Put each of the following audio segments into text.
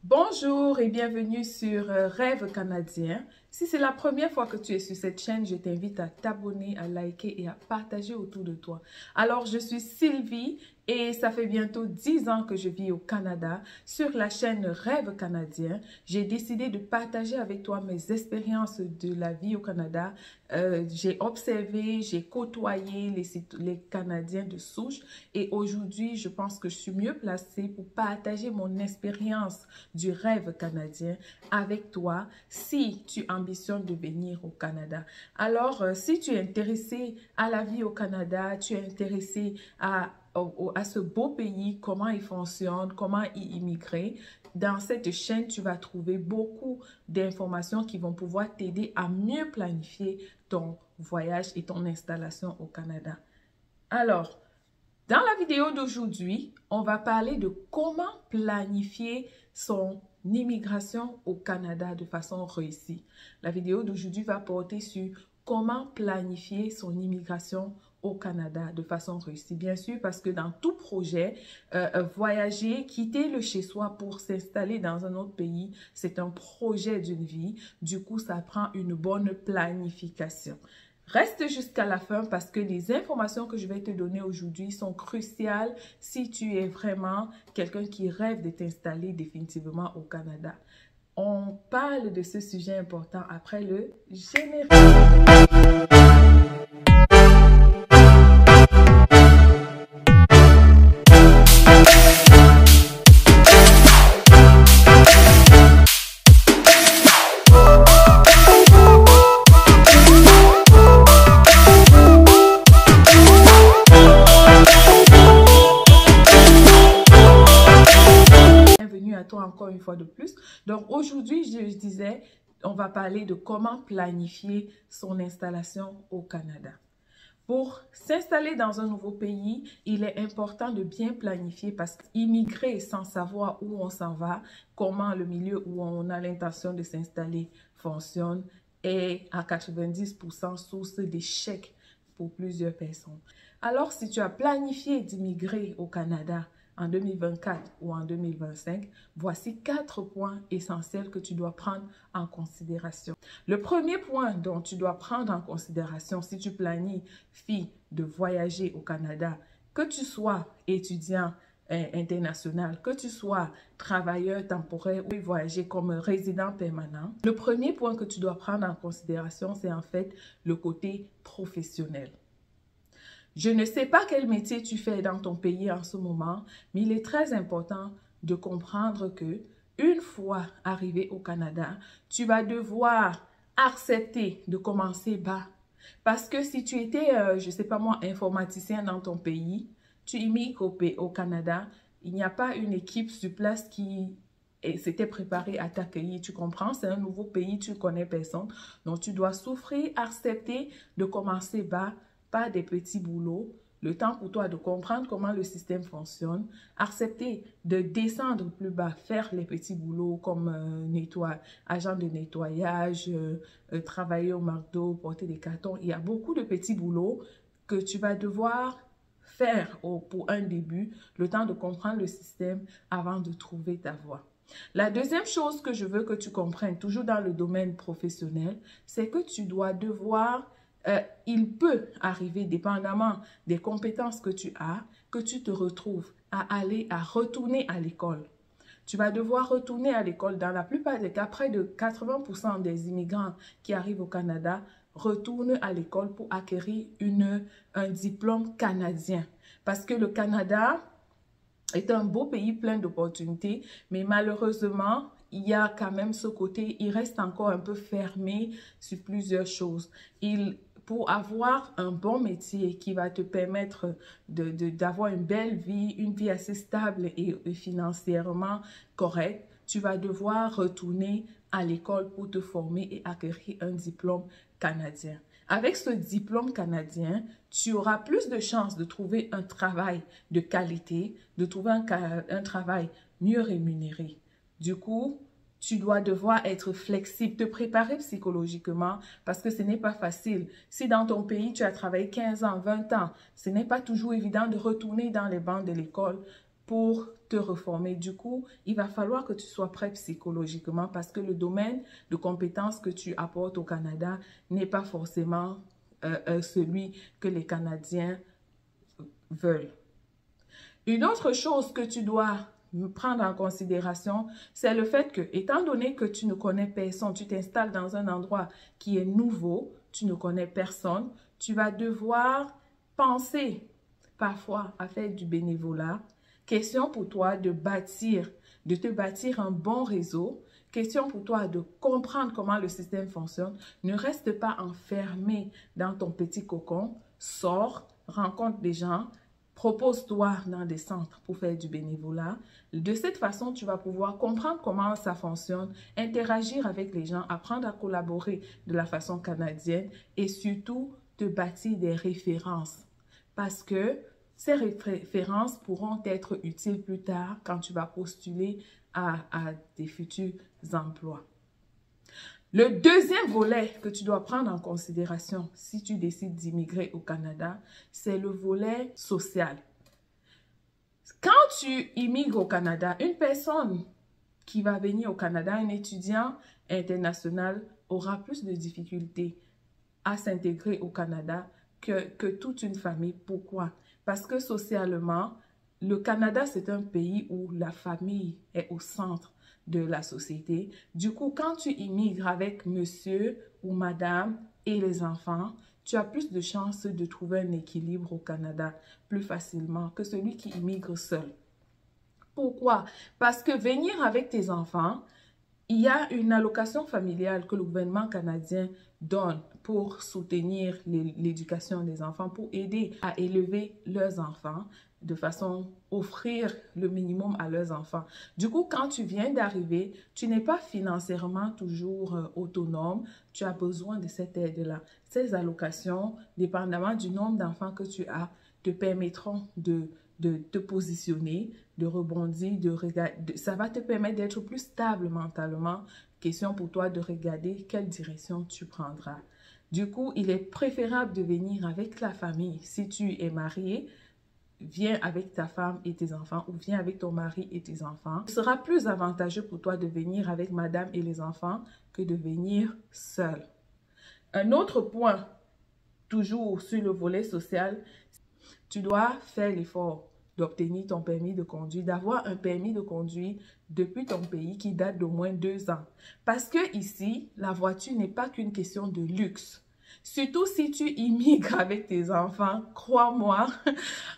Bonjour et bienvenue sur Rêve canadien. Si c'est la première fois que tu es sur cette chaîne, je t'invite à t'abonner, à liker et à partager autour de toi. Alors, je suis Sylvie et ça fait bientôt 10 ans que je vis au Canada. Sur la chaîne Rêve canadien, j'ai décidé de partager avec toi mes expériences de la vie au Canada. J'ai observé, j'ai côtoyé les Canadiens de souche et aujourd'hui, je pense que je suis mieux placée pour partager mon expérience du rêve canadien avec toi si tu ambitionnes de venir au Canada. Alors, si tu es intéressé à la vie au Canada, tu es intéressé à ce beau pays, comment il fonctionne, comment y immigrer, dans cette chaîne, tu vas trouver beaucoup d'informations qui vont pouvoir t'aider à mieux planifier ton voyage et ton installation au Canada. Alors, dans la vidéo d'aujourd'hui, on va parler de comment planifier son immigration au Canada de façon réussie. La vidéo d'aujourd'hui va porter sur comment planifier son immigration au Canada de façon réussie. Bien sûr, parce que dans tout projet, voyager, quitter le chez-soi pour s'installer dans un autre pays, c'est un projet d'une vie. Du coup, ça prend une bonne planification. Reste jusqu'à la fin parce que les informations que je vais te donner aujourd'hui sont cruciales si tu es vraiment quelqu'un qui rêve de t'installer définitivement au Canada. On parle de ce sujet important après le générique. Encore une fois de plus. Donc aujourd'hui, je disais, on va parler de comment planifier son installation au Canada. Pour s'installer dans un nouveau pays, il est important de bien planifier parce qu'immigrer sans savoir où on s'en va, comment le milieu où on a l'intention de s'installer fonctionne est à 90% source d'échec pour plusieurs personnes. Alors, si tu as planifié d'immigrer au Canada en 2024 ou en 2025, voici 4 points essentiels que tu dois prendre en considération. Le premier point dont tu dois prendre en considération si tu planifies de voyager au Canada, que tu sois étudiant international, que tu sois travailleur temporaire ou voyager comme résident permanent, le premier point que tu dois prendre en considération, c'est en fait le côté professionnel. Je ne sais pas quel métier tu fais dans ton pays en ce moment, mais il est très important de comprendre que une fois arrivé au Canada, tu vas devoir accepter de commencer bas. Parce que si tu étais, je ne sais pas moi, informaticien dans ton pays, tu immigres au Canada, il n'y a pas une équipe sur place qui s'était préparée à t'accueillir. Tu comprends? C'est un nouveau pays, tu ne connais personne. Donc, tu dois souffrir, accepter de commencer bas, pas des petits boulots, le temps pour toi de comprendre comment le système fonctionne, accepter de descendre plus bas, faire les petits boulots comme agent de nettoyage, travailler au McDo, porter des cartons. Il y a beaucoup de petits boulots que tu vas devoir faire pour un début, le temps de comprendre le système avant de trouver ta voie. La deuxième chose que je veux que tu comprennes, toujours dans le domaine professionnel, c'est que tu dois il peut arriver, dépendamment des compétences que tu as, que tu te retrouves à retourner à l'école. Tu vas devoir retourner à l'école. Dans la plupart des cas, près de 80% des immigrants qui arrivent au Canada retournent à l'école pour acquérir un diplôme canadien. Parce que le Canada est un beau pays plein d'opportunités, mais malheureusement, il y a quand même ce côté, il reste encore un peu fermé sur plusieurs choses. Pour avoir un bon métier qui va te permettre d'avoir une belle vie, une vie assez stable et financièrement correcte, tu vas devoir retourner à l'école pour te former et acquérir un diplôme canadien. Avec ce diplôme canadien, tu auras plus de chances de trouver un travail de qualité, de trouver un travail mieux rémunéré. Du coup, tu dois devoir être flexible, te préparer psychologiquement parce que ce n'est pas facile. Si dans ton pays, tu as travaillé 15 ans, 20 ans, ce n'est pas toujours évident de retourner dans les bancs de l'école pour te reformer. Du coup, il va falloir que tu sois prêt psychologiquement parce que le domaine de compétences que tu apportes au Canada n'est pas forcément celui que les Canadiens veulent. Une autre chose que tu dois prendre en considération, c'est le fait que, étant donné que tu ne connais personne, tu t'installes dans un endroit qui est nouveau, tu ne connais personne, tu vas devoir penser parfois à faire du bénévolat. Question pour toi de te bâtir un bon réseau. Question pour toi de comprendre comment le système fonctionne. Ne reste pas enfermé dans ton petit cocon. Sors, rencontre des gens, propose-toi dans des centres pour faire du bénévolat. De cette façon, tu vas pouvoir comprendre comment ça fonctionne, interagir avec les gens, apprendre à collaborer de la façon canadienne et surtout te bâtir des références. Parce que ces références pourront être utiles plus tard quand tu vas postuler à des futurs emplois. Le deuxième volet que tu dois prendre en considération si tu décides d'immigrer au Canada, c'est le volet social. Quand tu immigres au Canada, une personne qui va venir au Canada, un étudiant international, aura plus de difficultés à s'intégrer au Canada que toute une famille. Pourquoi? Parce que socialement, le Canada, c'est un pays où la famille est au centre de la société. Du coup, quand tu immigres avec monsieur ou madame et les enfants, tu as plus de chances de trouver un équilibre au Canada plus facilement que celui qui immigre seul. Pourquoi? Parce que venir avec tes enfants, il y a une allocation familiale que le gouvernement canadien donne pour soutenir l'éducation des enfants, pour aider à élever leurs enfants, de façon offrir le minimum à leurs enfants. Du coup, quand tu viens d'arriver, tu n'es pas financièrement toujours autonome, tu as besoin de cette aide-là. Ces allocations, dépendamment du nombre d'enfants que tu as, te permettront de te positionner, de rebondir, ça va te permettre d'être plus stable mentalement. Question pour toi de regarder quelle direction tu prendras. Du coup, il est préférable de venir avec la famille. Si tu es marié, viens avec ta femme et tes enfants ou viens avec ton mari et tes enfants. Ce sera plus avantageux pour toi de venir avec madame et les enfants que de venir seul. Un autre point, toujours sur le volet social, tu dois faire l'effort d'obtenir ton permis de conduire, d'avoir un permis de conduire depuis ton pays qui date d'au moins 2 ans. Parce que ici, la voiture n'est pas qu'une question de luxe. Surtout si tu immigres avec tes enfants, crois-moi,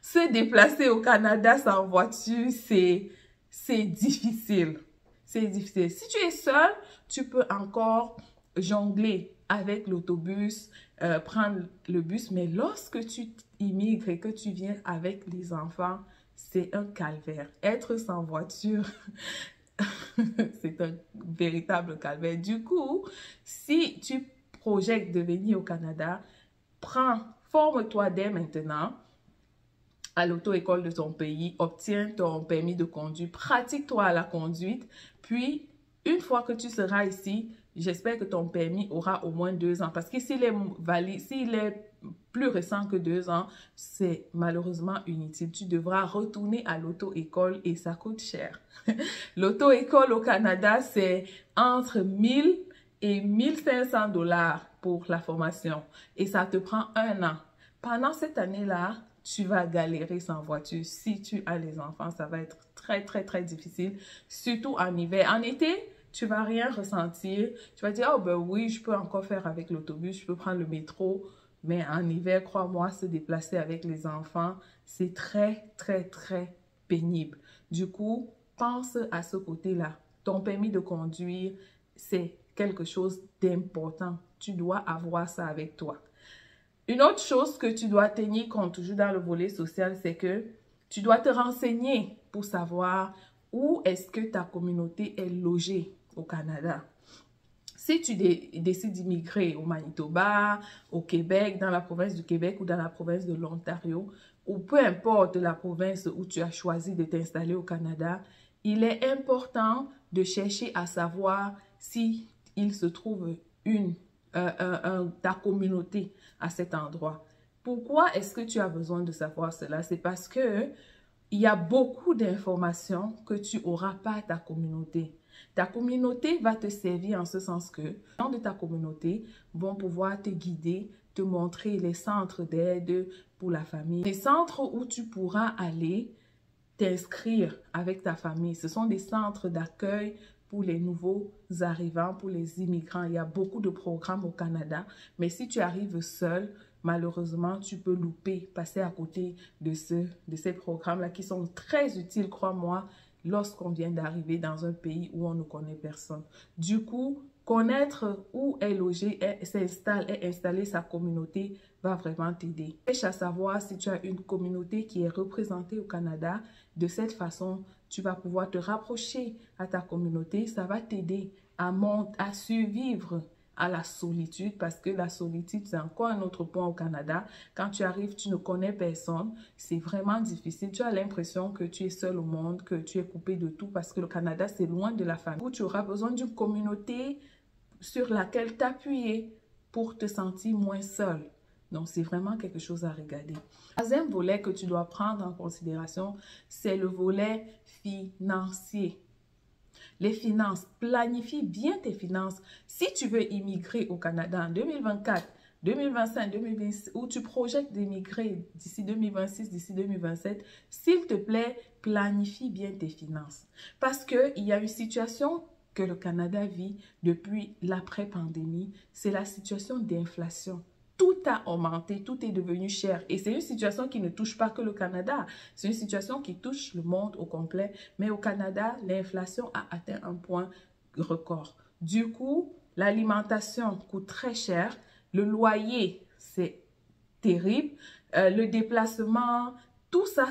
se déplacer au Canada sans voiture, c'est difficile. C'est difficile. Si tu es seul, tu peux encore jongler avec l'autobus, prendre le bus, mais lorsque tu immigres et que tu viens avec les enfants, c'est un calvaire. Être sans voiture, c'est un véritable calvaire. Du coup, si tu projettes de venir au Canada, forme-toi dès maintenant à l'auto-école de ton pays, obtiens ton permis de conduire, pratique-toi à la conduite, puis une fois que tu seras ici, j'espère que ton permis aura au moins 2 ans. Parce que s'il est plus récent que 2 ans, c'est malheureusement inutile. Tu devras retourner à l'auto-école et ça coûte cher. L'auto-école au Canada, c'est entre 1000 et 1500 $ pour la formation. Et ça te prend 1 an. Pendant cette année-là, tu vas galérer sans voiture. Si tu as les enfants, ça va être très, très, très difficile. Surtout en hiver. En été, tu vas rien ressentir. Tu vas dire, oh ben oui, je peux encore faire avec l'autobus, je peux prendre le métro. Mais en hiver, crois-moi, se déplacer avec les enfants, c'est très, très, très pénible. Du coup, pense à ce côté-là. Ton permis de conduire, c'est quelque chose d'important. Tu dois avoir ça avec toi. Une autre chose que tu dois tenir compte, toujours dans le volet social, c'est que tu dois te renseigner pour savoir où est-ce que ta communauté est logée au Canada. Si tu décides d'immigrer au Manitoba, au Québec, dans la province du Québec ou dans la province de l'Ontario, ou peu importe la province où tu as choisi de t'installer au Canada, il est important de chercher à savoir si il se trouve ta communauté à cet endroit. Pourquoi est-ce que tu as besoin de savoir cela? C'est parce que il y a beaucoup d'informations que tu n'auras pas à ta communauté. Ta communauté va te servir en ce sens que les gens de ta communauté vont pouvoir te guider, te montrer les centres d'aide pour la famille. Les centres où tu pourras aller t'inscrire avec ta famille. Ce sont des centres d'accueil pour les nouveaux arrivants, pour les immigrants. Il y a beaucoup de programmes au Canada, mais si tu arrives seul, malheureusement, tu peux louper, passer à côté de ces programmes-là qui sont très utiles, crois-moi, lorsqu'on vient d'arriver dans un pays où on ne connaît personne. Du coup, connaître où est logé, installer sa communauté va vraiment t'aider. Cherche à savoir si tu as une communauté qui est représentée au Canada. De cette façon, tu vas pouvoir te rapprocher à ta communauté. Ça va t'aider à survivre à la solitude, parce que la solitude, c'est encore un autre point au Canada. Quand tu arrives, tu ne connais personne. C'est vraiment difficile. Tu as l'impression que tu es seul au monde, que tu es coupé de tout, parce que le Canada, c'est loin de la famille. Tu auras besoin d'une communauté sur laquelle t'appuyer pour te sentir moins seul. Donc, c'est vraiment quelque chose à regarder. Le troisième volet que tu dois prendre en considération, c'est le volet financier. Les finances, planifie bien tes finances. Si tu veux immigrer au Canada en 2024, 2025, 2026, ou tu projettes d'immigrer d'ici 2026, d'ici 2027, s'il te plaît, planifie bien tes finances. Parce qu'il y a une situation que le Canada vit depuis l'après-pandémie, c'est la situation d'inflation. Tout a augmenté, tout est devenu cher. Et c'est une situation qui ne touche pas que le Canada. C'est une situation qui touche le monde au complet. Mais au Canada, l'inflation a atteint un point record. Du coup, l'alimentation coûte très cher. Le loyer, c'est terrible. Le déplacement, tout ça,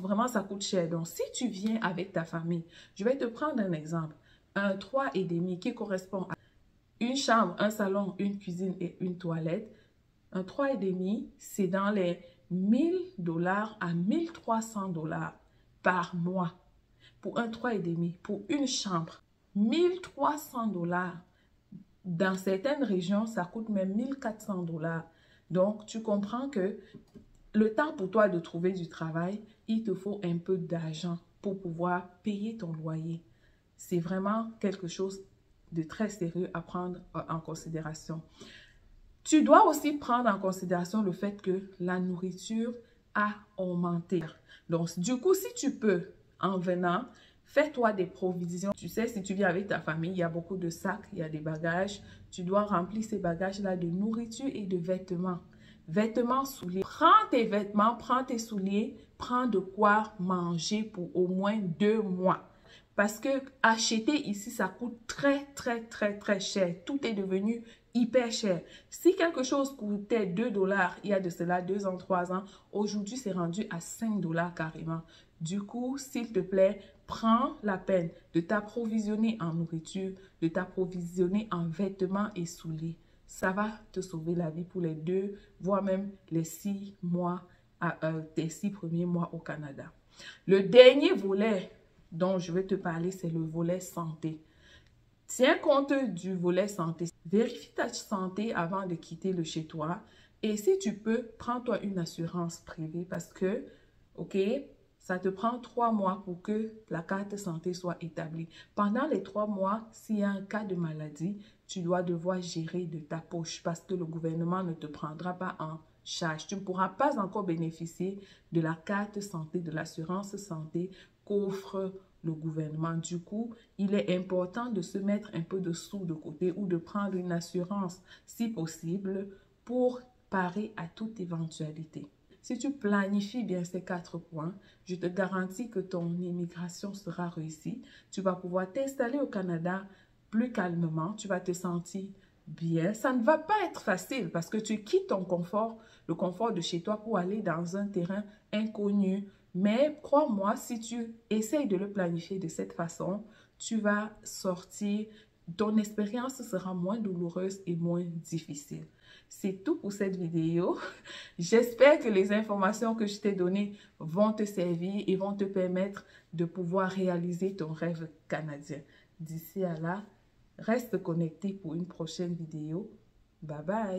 vraiment, ça coûte cher. Donc, si tu viens avec ta famille, je vais te prendre un exemple. Un 3,5 qui correspond à une chambre, un salon, une cuisine et une toilette. Un 3,5, c'est dans les 1000 $ à 1300 $ par mois. Pour un 3,5, pour une chambre, 1300 $. Dans certaines régions, ça coûte même 1400 $. Donc, tu comprends que le temps pour toi de trouver du travail, il te faut un peu d'argent pour pouvoir payer ton loyer. C'est vraiment quelque chose de très sérieux à prendre en considération. Tu dois aussi prendre en considération le fait que la nourriture a augmenté. Donc, du coup, si tu peux, en venant, fais-toi des provisions. Tu sais, si tu viens avec ta famille, il y a beaucoup de sacs, il y a des bagages. Tu dois remplir ces bagages-là de nourriture et de vêtements. Vêtements, souliers. Prends tes vêtements, prends tes souliers, prends de quoi manger pour au moins 2 mois. Parce que acheter ici, ça coûte très cher. Tout est devenu hyper cher. Si quelque chose coûtait 2 $, il y a de cela 2 ans, 3 ans, aujourd'hui, c'est rendu à 5 $ carrément. Du coup, s'il te plaît, prends la peine de t'approvisionner en nourriture, de t'approvisionner en vêtements et souliers. Ça va te sauver la vie pour les 2, voire même les 6 mois, tes 6 premiers mois au Canada. Le dernier volet dont je vais te parler, c'est le volet santé. Tiens compte du volet santé. Vérifie ta santé avant de quitter le chez toi. Et si tu peux, prends-toi une assurance privée parce que, ok, ça te prend 3 mois pour que la carte santé soit établie. Pendant les 3 mois, s'il y a un cas de maladie, tu dois devoir gérer de ta poche parce que le gouvernement ne te prendra pas en charge. Tu ne pourras pas encore bénéficier de la carte santé, de l'assurance santé qu'offre le gouvernement. Du coup, il est important de se mettre un peu de sous de côté ou de prendre une assurance, si possible, pour parer à toute éventualité. Si tu planifies bien ces 4 points, je te garantis que ton immigration sera réussie. Tu vas pouvoir t'installer au Canada plus calmement. Tu vas te sentir bien. Ça ne va pas être facile parce que tu quittes ton confort, le confort de chez toi pour aller dans un terrain inconnu. Mais crois-moi, si tu essayes de le planifier de cette façon, tu vas sortir. Ton expérience sera moins douloureuse et moins difficile. C'est tout pour cette vidéo. J'espère que les informations que je t'ai données vont te servir et vont te permettre de pouvoir réaliser ton rêve canadien. D'ici à là, reste connecté pour une prochaine vidéo. Bye bye!